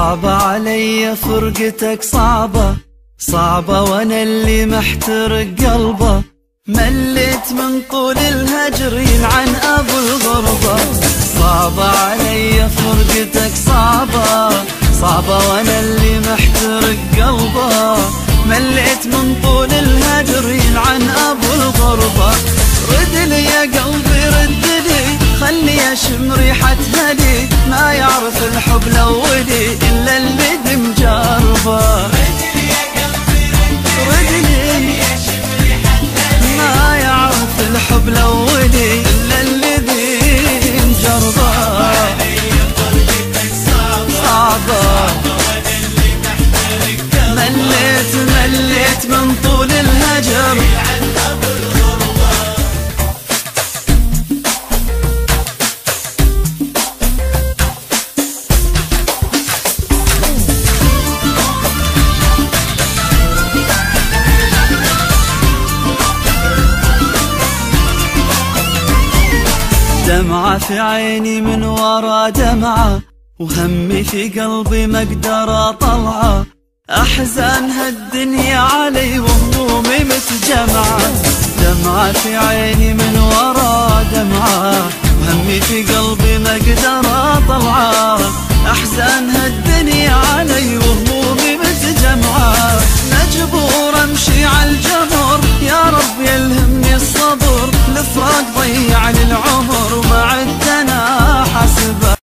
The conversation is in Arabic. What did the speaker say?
صعبة علي فرقتك صعبة، صعبة وانا اللي محترق قلبه، مليت من طول الهجر يلعن ابو الغربة. صعبة علي فرقتك صعبة، صعبة وانا اللي محترق قلبه، مليت من طول الهجر يلعن ابو الغربة. رد لي يا قلبي رد لي، خلي اشم ريحة هدي، ما يعرف الحب لولي الا اللي دم جربه. رد لي ما يعرف الحب لولي الا اللي دم جربه. صعبة مليت من طول الهجر. دمعة في عيني من ورا دمعة، وهمي في قلبي ما اقدر اطلعه، احزان هالدنيا علي وهمومي متجمعة. دمعة في عيني من ورا دمعة، وهمي في قلبي ما اقدر اطلعه، احزان هالدنيا علي وهمومي متجمعة. مجبور امشي عالجمر، يا رب يلهمني الصبر، الفراق ضيع لي العمر،